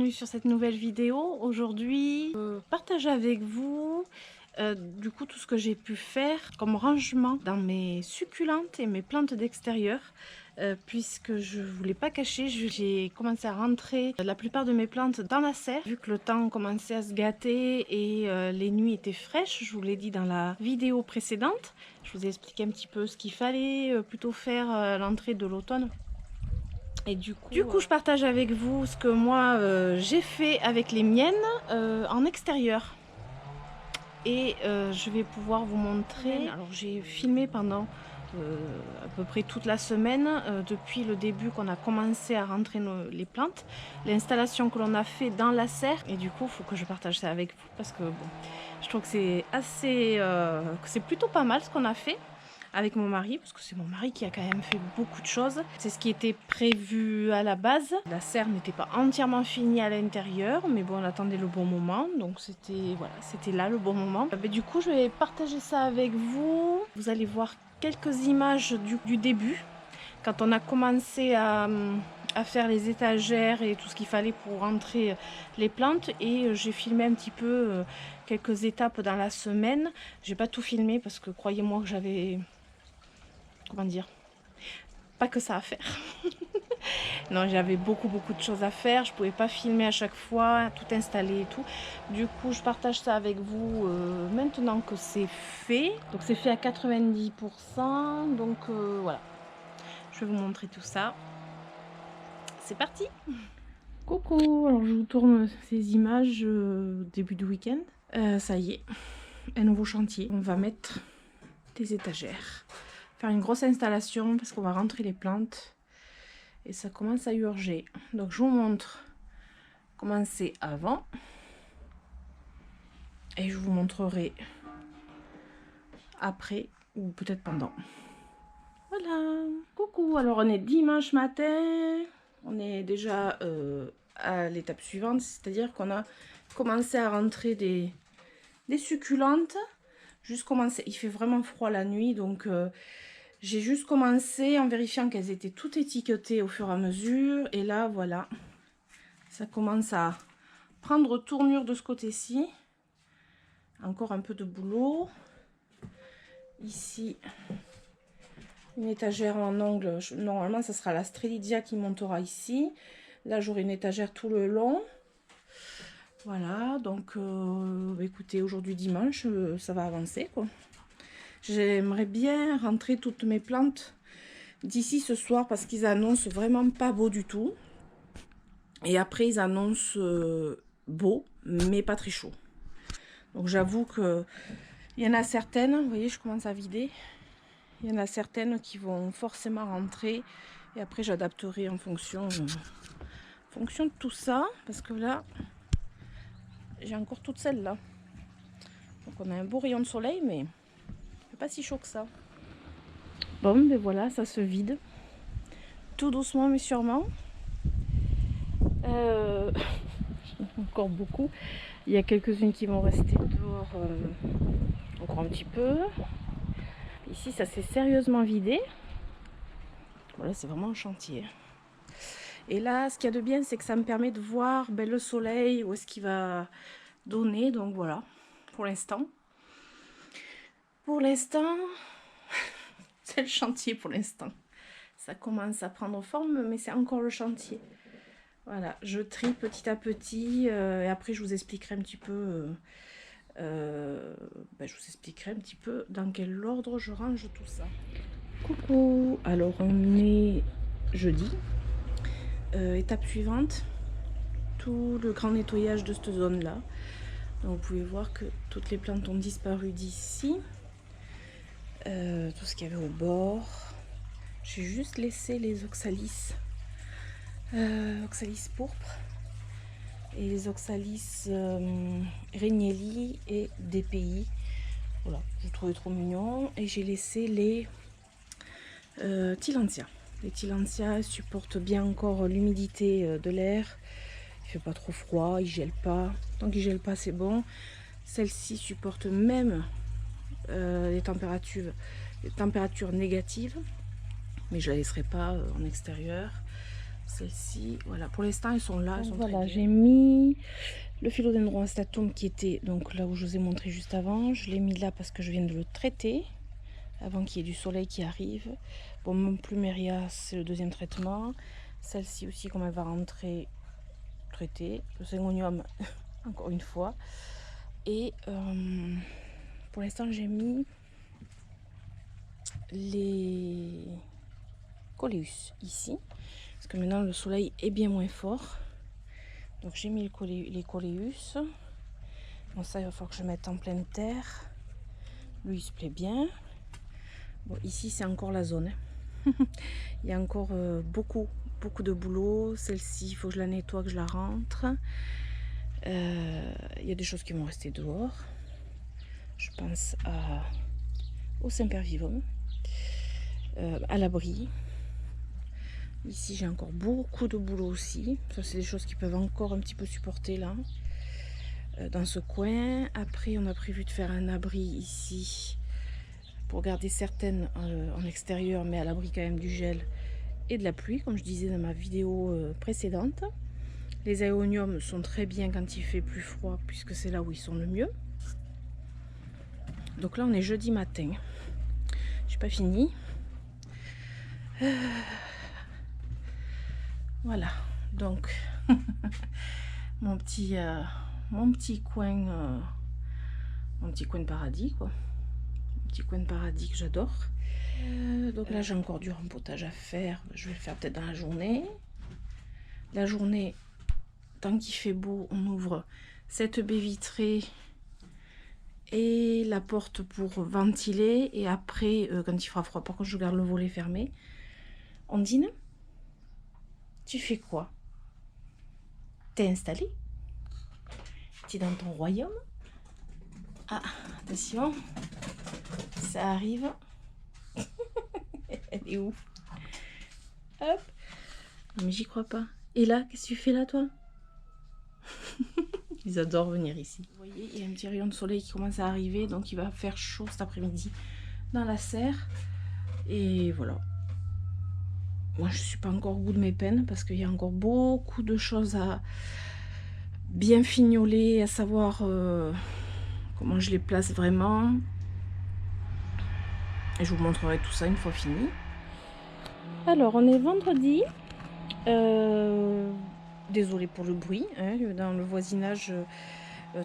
bienvenue sur cette nouvelle vidéo. Aujourd'hui, partager avec vous du coup tout ce que j'ai pu faire comme rangement dans mes succulentes et mes plantes d'extérieur. Puisque je voulais pas cacher, j'ai commencé à rentrer la plupart de mes plantes dans la serre vu que le temps commençait à se gâter et les nuits étaient fraîches. Je vous l'ai dit dans la vidéo précédente, je vous ai expliqué un petit peu ce qu'il fallait plutôt faire à l'entrée de l'automne. Et du coup, je partage avec vous ce que moi j'ai fait avec les miennes en extérieur. Et je vais pouvoir vous montrer. Alors j'ai filmé pendant à peu près toute la semaine, depuis le début qu'on a commencé à rentrer les plantes, l'installation que l'on a fait dans la serre. Et du coup, il faut que je partage ça avec vous parce que bon, je trouve que c'est assez, que c'est plutôt pas mal ce qu'on a fait avec mon mari, parce que c'est mon mari qui a quand même fait beaucoup de choses. C'est ce qui était prévu à la base. La serre n'était pas entièrement finie à l'intérieur, mais bon, on attendait le bon moment, donc c'était voilà, c'était là le bon moment. Mais du coup, je vais partager ça avec vous. Vous allez voir quelques images du début, quand on a commencé à faire les étagères et tout ce qu'il fallait pour rentrer les plantes, et j'ai filmé un petit peu quelques étapes dans la semaine. J'ai pas tout filmé parce que croyez-moi que j'avais, comment dire, pas que ça à faire. Non, j'avais beaucoup de choses à faire, je pouvais pas filmer à chaque fois, tout installer et tout. Du coup, je partage ça avec vous maintenant que c'est fait. Donc c'est fait à 90%, donc voilà. Je vais vous montrer tout ça. C'est parti! Coucou, alors je vous tourne ces images début du week-end. Ça y est, un nouveau chantier. On va mettre des étagères. Faire une grosse installation parce qu'on va rentrer les plantes. Et ça commence à urger. Donc je vous montre comment c'est avant. Et je vous montrerai après ou peut-être pendant. Voilà. Coucou, alors on est dimanche matin. On est déjà à l'étape suivante, c'est-à-dire qu'on a commencé à rentrer des succulentes. Juste commencé, il fait vraiment froid la nuit, donc j'ai juste commencé en vérifiant qu'elles étaient toutes étiquetées au fur et à mesure. Et là, voilà, ça commence à prendre tournure de ce côté-ci. Encore un peu de boulot. Ici, une étagère en angle. Normalement, ça sera la Strelitzia qui montera ici. Là, j'aurai une étagère tout le long. Voilà, donc écoutez, aujourd'hui dimanche, ça va avancer, quoi. J'aimerais bien rentrer toutes mes plantes d'ici ce soir parce qu'ils annoncent vraiment pas beau du tout. Et après, ils annoncent beau, mais pas très chaud. Donc j'avoue que il y en a certaines, vous voyez, je commence à vider. Il y en a certaines qui vont forcément rentrer. Et après, j'adapterai en fonction de tout ça. Parce que là, j'ai encore toutes celles-là. Donc on a un beau rayon de soleil, mais c'est pas si chaud que ça. Bon, ben voilà, ça se vide. Tout doucement, mais sûrement. Encore beaucoup. Il y a quelques-unes qui vont rester dehors encore un petit peu. Ici, ça s'est sérieusement vidé. Voilà, c'est vraiment un chantier. Et là, ce qu'il y a de bien, c'est que ça me permet de voir le soleil, où est-ce qu'il va donner. Donc voilà, pour l'instant. Pour l'instant, c'est le chantier pour l'instant. Ça commence à prendre forme, mais c'est encore le chantier. Voilà, je trie petit à petit et après je vous expliquerai un petit peu dans quel ordre je range tout ça. Coucou, alors on est jeudi, étape suivante, tout le grand nettoyage de cette zone là. Donc vous pouvez voir que toutes les plantes ont disparu d'ici, tout ce qu'il y avait au bord. J'ai juste laissé les oxalis. Oxalis pourpre et les oxalis Regnelli et DPI. Voilà, je trouvais trop mignon. Et j'ai laissé les Tillandsia. Les Tillandsia supportent bien encore l'humidité de l'air. Il fait pas trop froid, il gèle pas. Tant qu'il gèle pas, c'est bon. Celle-ci supporte même les températures négatives, mais je la laisserai pas en extérieur. Celles-ci, voilà, pour l'instant elles sont là. Elles sont voilà, j'ai mis le philodendron astatum qui était donc là où je vous ai montré juste avant. Je l'ai mis là parce que je viens de le traiter avant qu'il y ait du soleil qui arrive. Bon, mon pluméria, c'est le deuxième traitement. Celle-ci aussi, comme elle va rentrer, traitée. Le syngonium, encore une fois. Et pour l'instant, j'ai mis les coléus ici. Parce que maintenant, le soleil est bien moins fort. Donc, j'ai mis les coléus. Bon, ça, il va falloir que je mette en pleine terre. Lui, il se plaît bien. Bon, ici, c'est encore la zone. Il y a encore beaucoup de boulot. Celle-ci, il faut que je la nettoie, que je la rentre. Il y a des choses qui vont rester dehors. Je pense au Sempervivum, à l'abri. Ici, j'ai encore beaucoup de boulot aussi. Ça, c'est des choses qui peuvent encore un petit peu supporter là. Dans ce coin. Après, on a prévu de faire un abri ici pour garder certaines en extérieur, mais à l'abri quand même du gel et de la pluie, comme je disais dans ma vidéo précédente. Les aéoniums sont très bien quand il fait plus froid, puisque c'est là où ils sont le mieux. Donc là, on est jeudi matin. J'ai pas fini. Voilà. Donc, mon petit coin, mon petit coin de paradis, quoi. Mon petit coin de paradis que j'adore. Donc là, j'ai encore du rempotage à faire. Je vais le faire peut-être dans la journée. La journée, tant qu'il fait beau, on ouvre cette baie vitrée et la porte pour ventiler. Et après, quand il fera froid, par contre, je garde le volet fermé. Ondine, tu fais quoi? T'es installée? T'es dans ton royaume? Ah, attention, ça arrive. Elle est où? Hop. Mais j'y crois pas. Et là, qu'est-ce que tu fais là, toi? Ils adorent venir ici. Vous voyez, il y a un petit rayon de soleil qui commence à arriver, donc il va faire chaud cet après-midi dans la serre. Et voilà. Moi, je suis pas encore au bout de mes peines parce qu'il y a encore beaucoup de choses à bien fignoler, à savoir comment je les place vraiment. Et je vous montrerai tout ça une fois fini. Alors, on est vendredi. Désolée pour le bruit. Hein, dans le voisinage,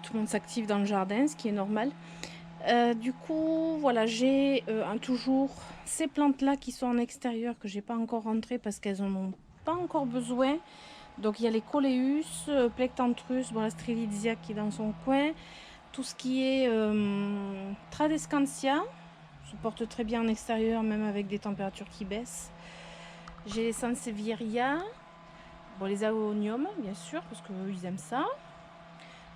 tout le monde s'active dans le jardin, ce qui est normal. Du coup, voilà, j'ai toujours ces plantes-là qui sont en extérieur que j'ai pas encore rentrées parce qu'elles en ont pas encore besoin. Donc, il y a les coléus, Plectantrus, bon, la Strelitzia qui est dans son coin. Tout ce qui est Tradescantia se porte très bien en extérieur, même avec des températures qui baissent. J'ai les Sansevieria, bon, les aéoniums, bien sûr, parce qu'eux, ils aiment ça.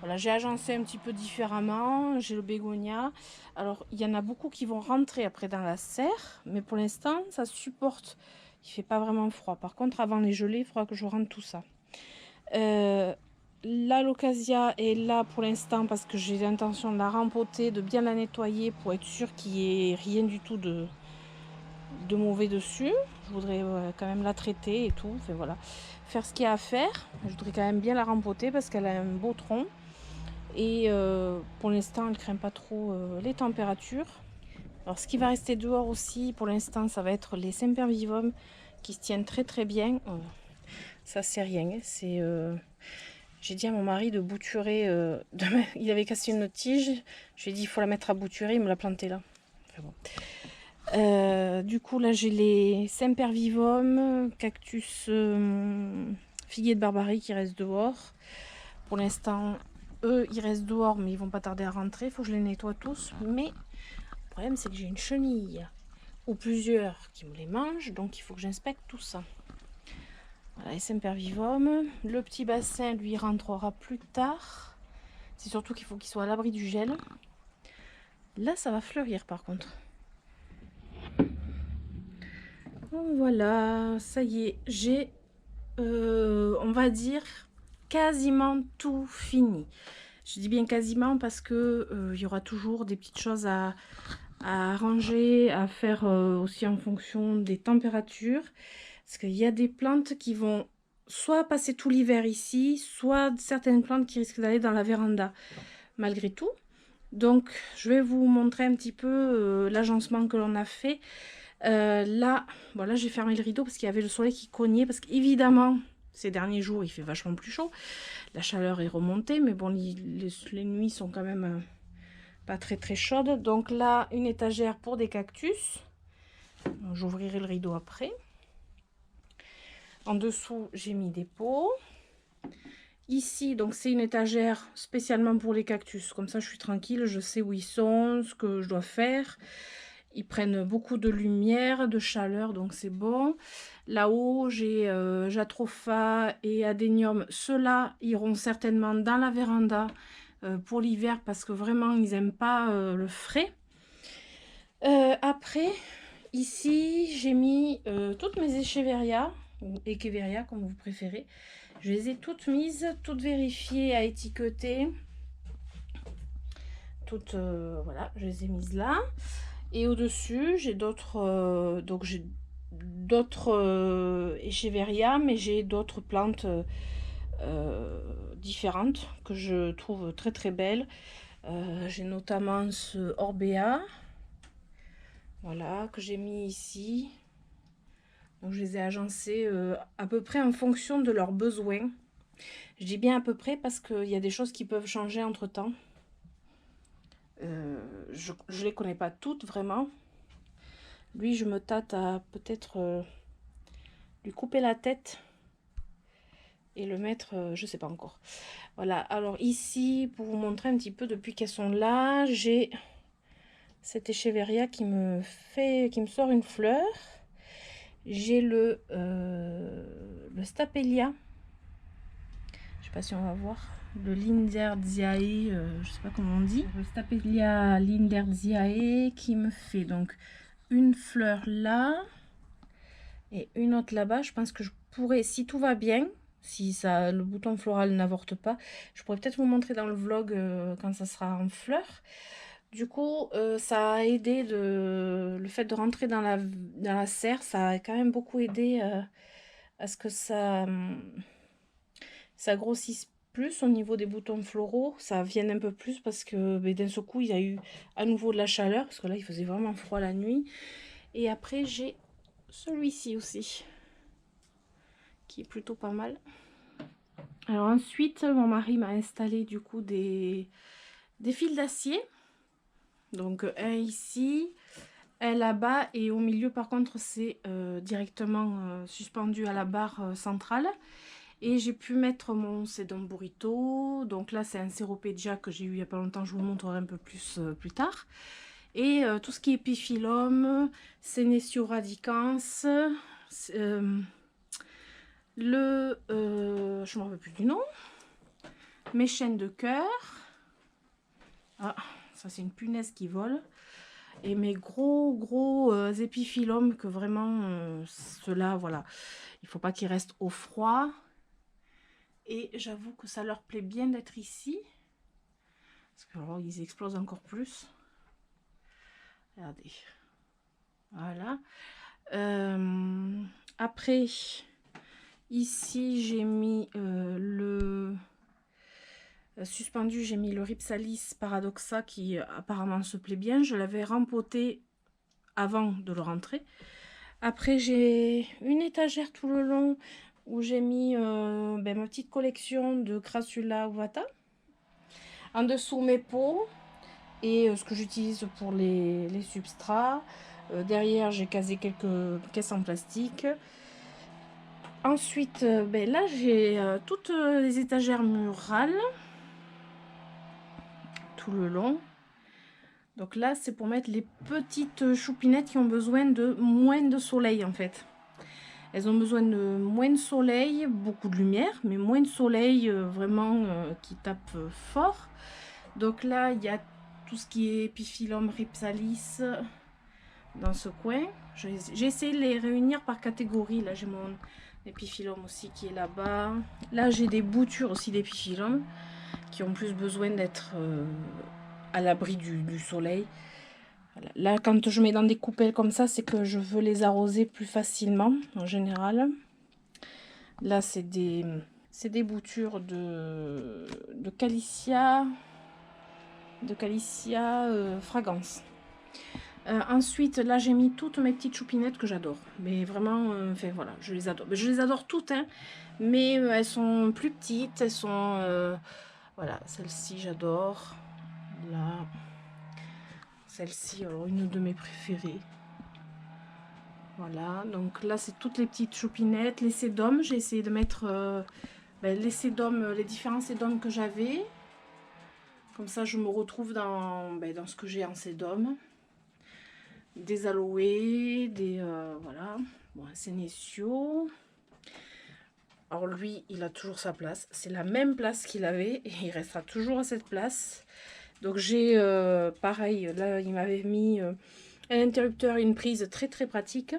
Voilà, j'ai agencé un petit peu différemment. J'ai le bégonia. Alors, il y en a beaucoup qui vont rentrer après dans la serre, mais pour l'instant, ça supporte. Il fait pas vraiment froid. Par contre, avant les gelées, il faudra que je rentre tout ça. La locasia est là pour l'instant parce que j'ai l'intention de la rempoter, de bien la nettoyer pour être sûr qu'il n'y ait rien du tout de mauvais dessus. Je voudrais quand même la traiter et tout. Enfin, voilà, faire ce qu'il y a à faire. Je voudrais quand même bien la rempoter parce qu'elle a un beau tronc. Et pour l'instant, elle ne craint pas trop les températures. Alors, ce qui va rester dehors aussi, pour l'instant, ça va être les Sempervivum qui se tiennent très très bien. Ça, c'est rien. C'est, j'ai dit à mon mari de bouturer. Il avait cassé une tige. Je lui ai dit, il faut la mettre à bouturer. Il me l'a plantée là. Enfin, bon. Du coup, là, j'ai les Sempervivum, cactus, figuier de Barbarie qui restent dehors. Pour l'instant, eux, ils restent dehors, mais ils vont pas tarder à rentrer. Il faut que je les nettoie tous. Mais le problème, c'est que j'ai une chenille ou plusieurs qui me les mangent. Donc, il faut que j'inspecte tout ça. Voilà, les Sempervivum. Le petit bassin, lui, rentrera plus tard. C'est surtout qu'il faut qu'il soit à l'abri du gel. Là, ça va fleurir, par contre. Voilà, ça y est. J'ai, on va dire, quasiment tout fini. Je dis bien quasiment parce que il y aura toujours des petites choses à arranger, à faire aussi en fonction des températures. Parce qu'il y a des plantes qui vont soit passer tout l'hiver ici, soit certaines plantes qui risquent d'aller dans la véranda malgré tout. Donc je vais vous montrer un petit peu l'agencement que l'on a fait. Là, voilà, j'ai fermé le rideau parce qu'il y avait le soleil qui cognait, parce qu'évidemment ces derniers jours il fait vachement plus chaud, la chaleur est remontée, mais bon, les nuits sont quand même pas très chaudes. Donc là, une étagère pour des cactus, j'ouvrirai le rideau après. En dessous j'ai mis des pots. Ici, donc c'est une étagère spécialement pour les cactus, comme ça je suis tranquille, je sais où ils sont, ce que je dois faire. Ils prennent beaucoup de lumière, de chaleur, donc c'est bon. Là-haut, j'ai jatropha et adénium. Ceux-là iront certainement dans la véranda pour l'hiver, parce que vraiment, ils n'aiment pas le frais. Après, ici, j'ai mis toutes mes écheveria, ou echeveria, comme vous préférez. Je les ai toutes mises, toutes vérifiées, à étiqueter. Toutes, voilà, je les ai mises là. Et au-dessus, j'ai d'autres donc j'ai d'autres echeveria, mais j'ai d'autres plantes différentes que je trouve très belles. J'ai notamment ce Orbea, voilà, que j'ai mis ici. Donc je les ai agencés à peu près en fonction de leurs besoins. Je dis bien à peu près parce qu'il y a des choses qui peuvent changer entre temps. Je ne les connais pas toutes vraiment. Lui, je me tâte à peut-être lui couper la tête et le mettre, je sais pas encore. Voilà, alors ici, pour vous montrer un petit peu depuis qu'elles sont là, j'ai cette Echeveria qui me sort une fleur. J'ai le Stapelia, je sais pas si on va voir, le Linderziae, je sais pas comment on dit, le Stapelia Linderziae qui me fait donc une fleur là et une autre là-bas. Je pense que je pourrais, si tout va bien, si ça, le bouton floral n'avorte pas, je pourrais peut-être vous montrer dans le vlog quand ça sera en fleurs. Du coup, ça a aidé, le fait de rentrer dans la serre, ça a quand même beaucoup aidé à ce que ça grossisse plus au niveau des boutons floraux, ça vienne un peu plus, parce que d'un seul coup, il y a eu à nouveau de la chaleur, parce que là, il faisait vraiment froid la nuit. Et après, j'ai celui-ci aussi, qui est plutôt pas mal. Alors ensuite, mon mari m'a installé du coup des fils d'acier. Donc un ici, un là-bas, et au milieu par contre c'est directement suspendu à la barre centrale. Et j'ai pu mettre mon Sedum Burrito. Donc là c'est un Ceropedia que j'ai eu il n'y a pas longtemps, je vous montrerai un peu plus plus tard. Et tout ce qui est Epiphyllum, Senecio radicans, je ne me rappelle plus du nom, mes chaînes de cœur. Ah, ça c'est une punaise qui vole. Et mes gros épiphyllums, que vraiment ceux-là, voilà, il faut pas qu'ils restent au froid. Et j'avoue que ça leur plaît bien d'être ici, parce que alors, ils explosent encore plus. Regardez, voilà. Après, ici j'ai mis le suspendu, j'ai mis le Rhipsalis paradoxa qui apparemment se plaît bien. Je l'avais rempoté avant de le rentrer. Après, j'ai une étagère tout le long où j'ai mis ma petite collection de Crassula ovata. En dessous, mes pots et ce que j'utilise pour les substrats. Derrière, j'ai casé quelques caisses en plastique. Ensuite, là, j'ai toutes les étagères murales tout le long. Donc là, c'est pour mettre les petites choupinettes qui ont besoin de moins de soleil en fait. Elles ont besoin de moins de soleil, beaucoup de lumière, mais moins de soleil vraiment qui tape fort. Donc là, il y a tout ce qui est Epiphyllum rhipsalis dans ce coin. J'ai essayé de les réunir par catégorie. Là, j'ai mon Epiphyllum aussi qui est là-bas. Là, j'ai des boutures aussi d'Epiphyllum qui ont plus besoin d'être à l'abri du soleil. Voilà. Là, quand je mets dans des coupelles comme ça, c'est que je veux les arroser plus facilement, en général. Là, c'est des boutures de Calicia, fragrance. Ensuite, là, j'ai mis toutes mes petites choupinettes que j'adore. Mais vraiment, enfin voilà, je les adore. Je les adore toutes, hein, mais elles sont plus petites. Elles sont... voilà, celle-ci, j'adore. Là, celle-ci, alors une de mes préférées. Voilà, donc là, c'est toutes les petites choupinettes. Les sédums, j'ai essayé de mettre les sédums, les différents sédums que j'avais. Comme ça, je me retrouve dans ce que j'ai en sédum. Des aloés, voilà. Bon, un sénécio. Alors lui, il a toujours sa place. C'est la même place qu'il avait et il restera toujours à cette place. Donc j'ai, pareil, là, il m'avait mis un interrupteur et une prise très très pratique.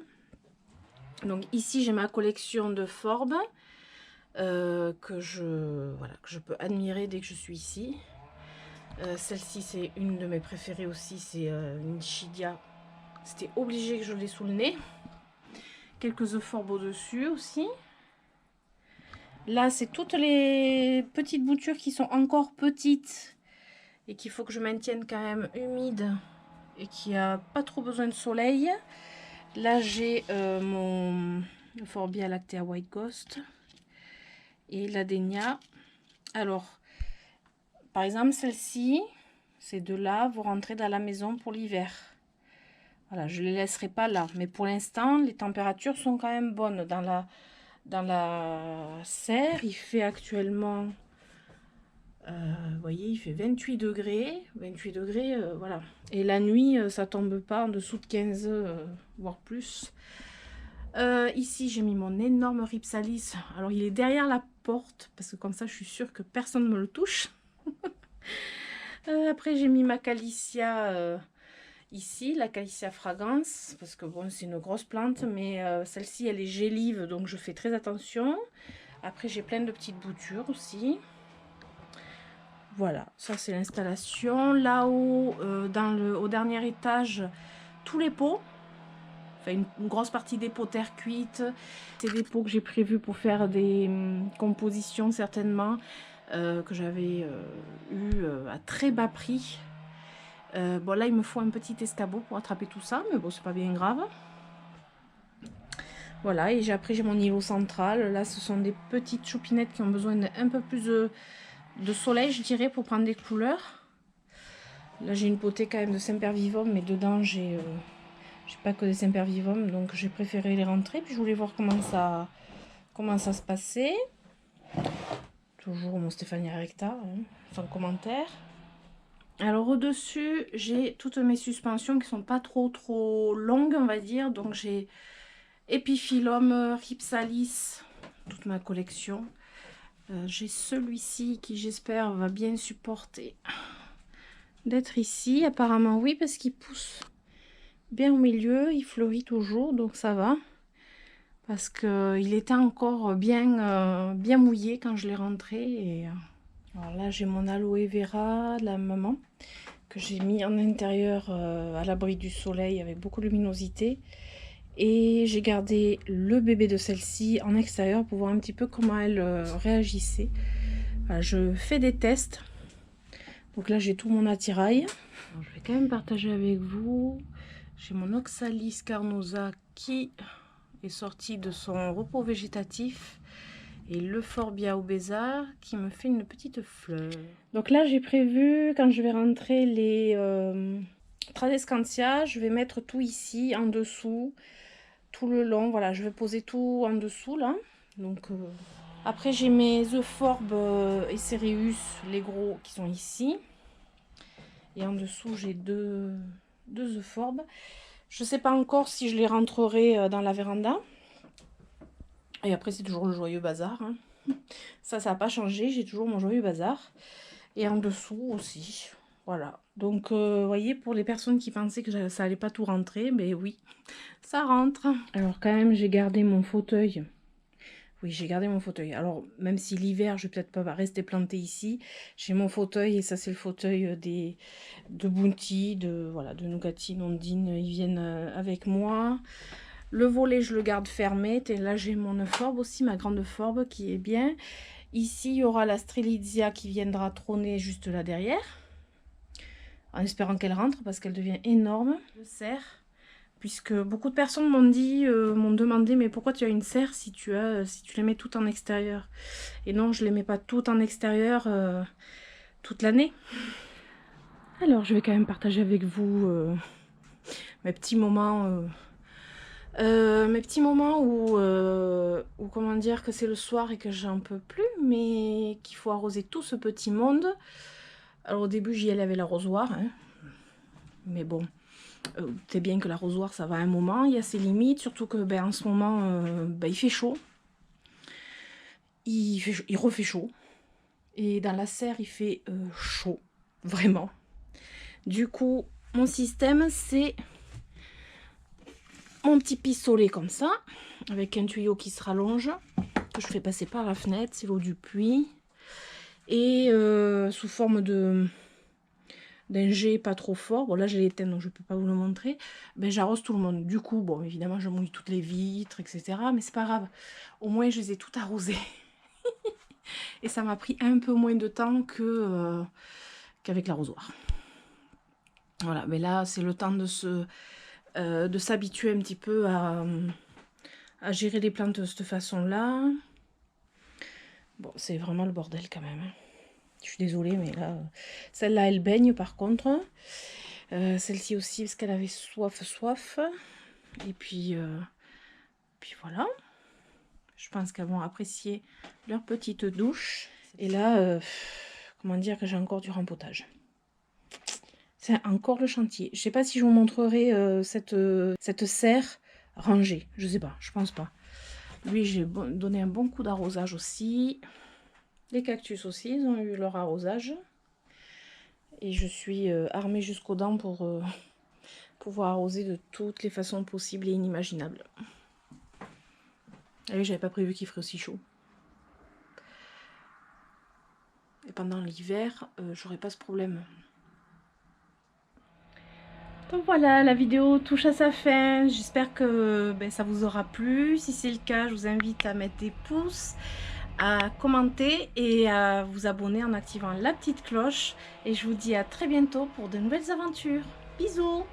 Donc ici, j'ai ma collection de Forbes que je peux admirer dès que je suis ici. Celle-ci, c'est une de mes préférées aussi. C'est une Chidia. C'était obligé que je l'ai sous le nez. Quelques œufs Forbes au-dessus aussi. Là, c'est toutes les petites boutures qui sont encore petites et qu'il faut que je maintienne quand même humide et qui a pas trop besoin de soleil. Là, j'ai mon Forbia Lactea White Ghost et l'Adenia. Alors, par exemple, celle-ci, ces deux-là, vous rentrez dans la maison pour l'hiver. Voilà, je ne les laisserai pas là. Mais pour l'instant, les températures sont quand même bonnes. Dans la serre, il fait actuellement... vous voyez, il fait 28 degrés. 28 degrés, voilà. Et la nuit, ça tombe pas en dessous de 15, voire plus. Ici, j'ai mis mon énorme Ripsalis. Alors, il est derrière la porte, parce que comme ça, je suis sûre que personne ne me le touche. Après, j'ai mis ma Calicia ici, la Calicia fragrance, parce que bon, c'est une grosse plante, mais celle-ci, elle est gélive, donc je fais très attention. Après, j'ai plein de petites boutures aussi. Voilà, ça c'est l'installation. Là-haut, au dernier étage, tous les pots. Enfin, une grosse partie des pots terre cuite. C'est des pots que j'ai prévus pour faire des compositions certainement, que j'avais eu à très bas prix. Bon, là, il me faut un petit escabeau pour attraper tout ça, mais bon, c'est pas bien grave. Voilà, et après, j'ai mon îlot central. Là, ce sont des petites choupinettes qui ont besoin d'un peu plus de soleil, je dirais, pour prendre des couleurs. Là, j'ai une potée quand même de Sempervivum, mais dedans, j'ai pas que des Sempervivum, donc j'ai préféré les rentrer. Puis je voulais voir comment ça se passait. Toujours mon Stéphanie Recta, hein, sans commentaire. Alors au-dessus, j'ai toutes mes suspensions qui sont pas trop longues, on va dire. Donc j'ai Epiphyllum, Rhipsalis, toute ma collection. J'ai celui-ci qui, j'espère, va bien supporter d'être ici. Apparemment oui, parce qu'il pousse bien au milieu, il fleurit toujours, donc ça va. Parce qu'il était encore bien mouillé quand je l'ai rentré. Et, alors là, j'ai mon aloe vera de la maman que j'ai mis en intérieur à l'abri du soleil avec beaucoup de luminosité. Et j'ai gardé le bébé de celle-ci en extérieur pour voir un petit peu comment elle réagissait. Voilà, je fais des tests. Donc là, j'ai tout mon attirail. Alors, je vais quand même partager avec vous. J'ai mon Oxalis carnosa qui est sorti de son repos végétatif. Et le Forbia obesa qui me fait une petite fleur. Donc là, j'ai prévu, quand je vais rentrer les Tradescantia, je vais mettre tout ici, en dessous, tout le long. Voilà, je vais poser tout en dessous, là. Donc, après, j'ai mes Euphorbes et Cereus, les gros, qui sont ici. Et en dessous, j'ai deux Euphorbes. Je ne sais pas encore si je les rentrerai dans la véranda. Et après, c'est toujours le joyeux bazar. Hein. Ça n'a pas changé. J'ai toujours mon joyeux bazar. Et en dessous aussi. Voilà. Donc, vous voyez, pour les personnes qui pensaient que ça allait pas tout rentrer, mais oui, ça rentre. Alors, quand même, j'ai gardé mon fauteuil. Oui, j'ai gardé mon fauteuil. Alors, même si l'hiver, je vais peut-être pas rester plantée ici, j'ai mon fauteuil. Et ça, c'est le fauteuil de Bounty, de Nougatti, Nondine. Ils viennent avec moi. Le volet, je le garde fermé. Et là, j'ai mon euphorbes aussi, ma grande euphorbes qui est bien. Ici, il y aura la Strelitzia qui viendra trôner juste là derrière. En espérant qu'elle rentre parce qu'elle devient énorme. Le serre. Puisque beaucoup de personnes m'ont dit, m'ont demandé, mais pourquoi tu as une serre si tu les mets toutes en extérieur? Et non, je les mets pas toutes en extérieur toute l'année. Alors, je vais quand même partager avec vous mes petits moments où comment dire, que c'est le soir et que j'en peux plus, mais qu'il faut arroser tout ce petit monde. Alors au début j'y allais avec l'arrosoir, hein, mais bon, c'est bien que l'arrosoir ça va à un moment, il y a ses limites, surtout que ben, en ce moment il fait chaud. Il refait chaud, et dans la serre il fait chaud, vraiment. Du coup, mon système c'est mon petit pistolet comme ça, avec un tuyau qui se rallonge, que je fais passer par la fenêtre, c'est l'eau du puits, et sous forme d'un jet pas trop fort, bon là je l'ai éteint donc je peux pas vous le montrer, ben j'arrose tout le monde. Du coup, bon évidemment je mouille toutes les vitres, etc. Mais c'est pas grave, au moins je les ai toutes arrosées. Et ça m'a pris un peu moins de temps qu'avec l'arrosoir. Voilà, mais là c'est le temps de s'habituer un petit peu à gérer les plantes de cette façon-là. Bon, c'est vraiment le bordel quand même. Je suis désolée, mais là, celle-là, elle baigne par contre. Celle-ci aussi, parce qu'elle avait soif. Et puis voilà. Je pense qu'elles vont apprécier leur petite douche. Et là, comment dire que j'ai encore du rempotage. C'est encore le chantier. Je sais pas si je vous montrerai cette serre rangée. Je sais pas, je pense pas. Lui, j'ai donné un bon coup d'arrosage aussi. Les cactus aussi, ils ont eu leur arrosage. Et je suis armée jusqu'aux dents pour pouvoir arroser de toutes les façons possibles et inimaginables. Et oui, j'avais pas prévu qu'il ferait aussi chaud. Et pendant l'hiver, j'aurais pas ce problème. Donc voilà, la vidéo touche à sa fin. J'espère que ça vous aura plu. Si c'est le cas, je vous invite à mettre des pouces, à commenter et à vous abonner en activant la petite cloche. Et je vous dis à très bientôt pour de nouvelles aventures. Bisous!